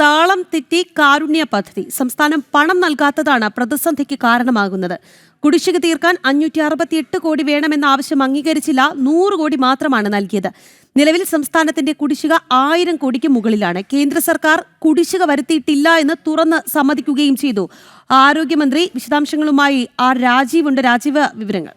താളം തെറ്റി കാരുണ്യ പദ്ധതി. സംസ്ഥാനം പണം നൽകാത്തതാണ് പ്രതിസന്ധിക്ക് കാരണമാകുന്നത്. കുടിശ്ശിക തീർക്കാൻ 568 കോടി വേണമെന്ന ആവശ്യം അംഗീകരിച്ചില്ല. 100 കോടി മാത്രമാണ് നൽകിയത്. നിലവിൽ സംസ്ഥാനത്തിന്റെ കുടിശ്ശിക 1000 കോടിക്ക് മുകളിലാണ്. കേന്ദ്ര സർക്കാർ കുടിശ്ശിക വരുത്തിയിട്ടില്ല എന്ന് തുറന്ന് സമ്മതിക്കുകയും ചെയ്തു. ആരോഗ്യമന്ത്രി വിശദാംശങ്ങളുമായി രാജീവ് ഉണ്ട്. രാജീവ്, വിവരങ്ങൾ.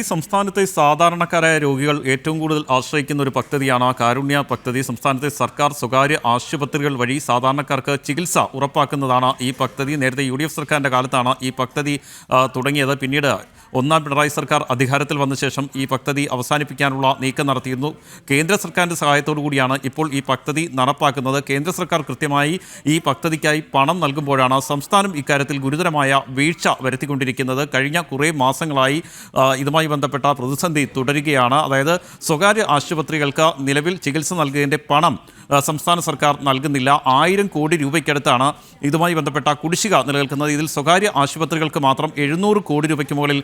സംസ്ഥാനത്തെ സാധാരണക്കാരായ രോഗികൾ ഏറ്റവും കൂടുതൽ ആശ്രയിക്കുന്ന ഒരു പദ്ധതിയാണ് കാരുണ്യ പദ്ധതി. സംസ്ഥാനത്തെ സർക്കാർ സ്വകാര്യ ആശുപത്രികൾ വഴി സാധാരണക്കാർക്ക് ചികിത്സ ഉറപ്പാക്കുന്നതാണ് ഈ പദ്ധതി. നേരത്തെ UDF സർക്കാരിൻ്റെ കാലത്താണ് ഈ പദ്ധതി തുടങ്ങിയത്. പിന്നീട് ഒന്നാം പിണറായി സർക്കാർ അധികാരത്തിൽ വന്ന ശേഷം ഈ പദ്ധതി അവസാനിപ്പിക്കാനുള്ള നീക്കം നടത്തിയിരുന്നു. കേന്ദ്ര സർക്കാരിൻ്റെ സഹായത്തോടു കൂടിയാണ് ഇപ്പോൾ ഈ പദ്ധതി നടപ്പാക്കുന്നത്. കേന്ദ്ര സർക്കാർ കൃത്യമായി ഈ പദ്ധതിക്കായി പണം നൽകുമ്പോഴാണ് സംസ്ഥാനം ഇക്കാര്യത്തിൽ ഗുരുതരമായ വീഴ്ച വരുത്തിക്കൊണ്ടിരിക്കുന്നത്. കഴിഞ്ഞ കുറേ മാസങ്ങളായി ഇതുമായി ബന്ധപ്പെട്ട പ്രതിസന്ധി തുടരുകയാണ്. അതായത് സ്വകാര്യ ആശുപത്രികൾക്ക് നിലവിൽ ചികിത്സ നൽകുന്നതിൻ്റെ പണം സംസ്ഥാന സർക്കാർ നൽകുന്നില്ല. 1000 കോടി രൂപയ്ക്കടുത്താണ് ഇതുമായി ബന്ധപ്പെട്ട കുടിശ്ശിക നിലനിൽക്കുന്നത്. ഇതിൽ സ്വകാര്യ ആശുപത്രികൾക്ക് മാത്രം 700 കോടി രൂപയ്ക്ക് മുകളിൽ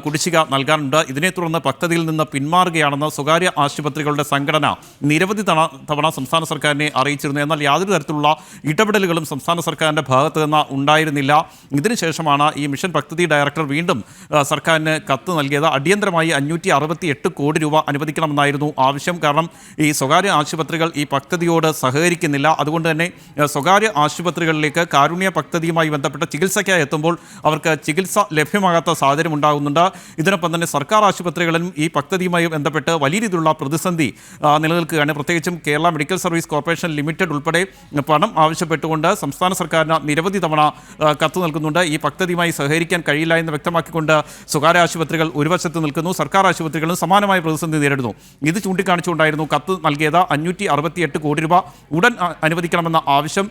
കുടിശ്ശിക നൽകാനുണ്ട്. ഇതിനെ തുടർന്ന് പദ്ധതിയിൽ നിന്ന് പിന്മാറുകയാണെന്ന് സ്വകാര്യ ആശുപത്രികളുടെ സംഘടന നിരവധി തവണ സംസ്ഥാന സർക്കാരിനെ അറിയിച്ചിരുന്നു. എന്നാൽ യാതൊരു തരത്തിലുള്ള ഇടപെടലുകളും സംസ്ഥാന സർക്കാരിൻ്റെ ഭാഗത്ത് നിന്ന് ഉണ്ടായിരുന്നില്ല. ഇതിനുശേഷമാണ് ഈ മിഷൻ പദ്ധതി ഡയറക്ടർ വീണ്ടും സർക്കാരിന് കത്ത് നൽകിയത്. അടിയന്തരമായി 568 കോടി രൂപ അനുവദിക്കണമെന്നായിരുന്നു ആവശ്യം. കാരണം ഈ സ്വകാര്യ ആശുപത്രികൾ ഈ പദ്ധതിയോട് സഹകരിക്കുന്നില്ല. അതുകൊണ്ട് തന്നെ സ്വകാര്യ ആശുപത്രികളിലേക്ക് കാരുണ്യ പദ്ധതിയുമായി ബന്ധപ്പെട്ട ചികിത്സയ്ക്കായി എത്തുമ്പോൾ അവർക്ക് ചികിത്സ ലഭ്യമാകാത്ത സാഹചര്യം ഉണ്ടാകുന്നുണ്ട്. ഇതിനൊപ്പം തന്നെ സർക്കാർ ആശുപത്രികളിലും ഈ പദ്ധതിയുമായി ബന്ധപ്പെട്ട് വലിയ രീതിയിലുള്ള പ്രതിസന്ധി നിലനിൽക്കുകയാണ്. പ്രത്യേകിച്ചും Kerala medical service corporation limited ഉൾപ്പെടെ പണം ആവശ്യപ്പെട്ടുകൊണ്ട് സംസ്ഥാന സർക്കാരിന് നിരവധി തവണ കത്ത് നൽകുന്നുണ്ട്. ഈ പദ്ധതിയുമായി സഹകരിക്കാൻ കഴിയില്ല എന്ന് വ്യക്തമാക്കിക്കൊണ്ട് സ്വകാര്യ ആശുപത്രികൾ ഒരു വശത്ത് നിൽക്കുന്നു. സർക്കാർ ആശുപത്രികളും സമാനമായ പ്രതിസന്ധി നേരിടുന്നു. ഇത് ചൂണ്ടിക്കാണിച്ചുകൊണ്ടായിരുന്നു കത്ത് നൽകിയത്. 568 കോടി രൂപ ഉടൻ അനുവദിക്കണമെന്ന ആവശ്യം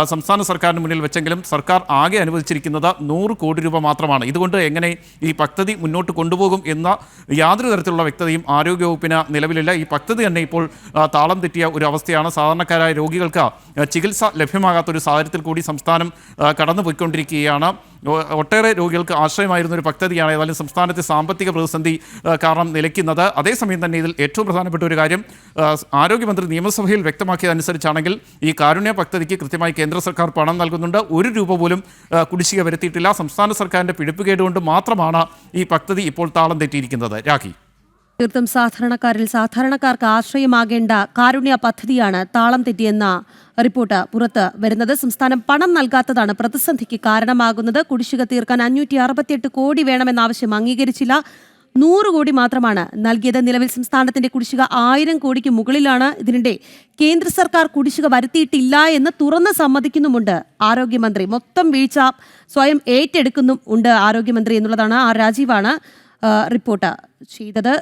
സംസ്ഥാന സർക്കാരിന് മുന്നിൽ വെച്ചെങ്കിലും സർക്കാർ ആകെ അനുവദിച്ചിരിക്കുന്നത് 100 കോടി രൂപ മാത്രമാണ്. ഇതുകൊണ്ട് എങ്ങനെ ഈ പദ്ധതി മുന്നോട്ട് കൊണ്ടുപോകും എന്ന യാതൊരു തരത്തിലുള്ള വ്യക്തതയും ആരോഗ്യവകുപ്പിന് നിലവിലില്ല. ഈ പദ്ധതി തന്നെ ഇപ്പോൾ താളം തെറ്റിയ ഒരു അവസ്ഥയാണ്. സാധാരണക്കാരായ രോഗികൾക്ക് ചികിത്സ ലഭ്യമാകാത്തൊരു സാഹചര്യത്തിൽ കൂടി സംസ്ഥാനം കടന്നുപോയിക്കൊണ്ടിരിക്കുകയാണ്. ഒട്ടേറെ രോഗികൾക്ക് ആശ്രയമായിരുന്ന ഒരു പദ്ധതിയാണ് ഏതായാലും സംസ്ഥാനത്തെ സാമ്പത്തിക പ്രതിസന്ധി കാരണം നിലയ്ക്കുന്നത്. അതേസമയം തന്നെ ഇതിൽ ഏറ്റവും പ്രധാനപ്പെട്ട ഒരു കാര്യം ആരോഗ്യമന്ത്രി നിയമസഭയിൽ വ്യക്തമാക്കിയതനുസരിച്ചാണെങ്കിൽ ഈ കാരുണ്യ പദ്ധതിക്ക് കൃത്യമായി കേന്ദ്ര സർക്കാർ പണം നൽകുന്നുണ്ട്. 1 രൂപ പോലും കുടിശ്ശിക വരുത്തിയിട്ടില്ല. സംസ്ഥാന സർക്കാരിൻ്റെ പിടിപ്പുകേട് കൊണ്ട് മാത്രമാണ് ഈ പദ്ധതി ഇപ്പോൾ താളം തെറ്റിയിരിക്കുന്നത്. രാഖി, തീർത്തും സാധാരണക്കാർക്ക് ആശ്രയമാകേണ്ട കാരുണ്യ പദ്ധതിയാണ് താളം തെറ്റിയെന്ന റിപ്പോർട്ട് പുറത്ത് വരുന്നത്. സംസ്ഥാനം പണം നൽകാത്തതാണ് പ്രതിസന്ധിക്ക് കാരണമാകുന്നത്. കുടിശ്ശിക തീർക്കാൻ 568 കോടി വേണമെന്ന ആവശ്യം അംഗീകരിച്ചില്ല. 100 കോടി മാത്രമാണ് നൽകിയത്. നിലവിൽ സംസ്ഥാനത്തിന്റെ കുടിശ്ശിക 1000 കോടിക്ക് മുകളിലാണ്. ഇതിനിടെ കേന്ദ്ര സർക്കാർ കുടിശ്ശിക വരുത്തിയിട്ടില്ല എന്ന് തുറന്ന് സമ്മതിക്കുന്നുമുണ്ട് ആരോഗ്യമന്ത്രി. മൊത്തം വീഴ്ച സ്വയം ഏറ്റെടുക്കുന്നും ഉണ്ട് ആരോഗ്യമന്ത്രി എന്നുള്ളതാണ്. രാജീവാണ് റിപ്പോർട്ട് ചെയ്തത്.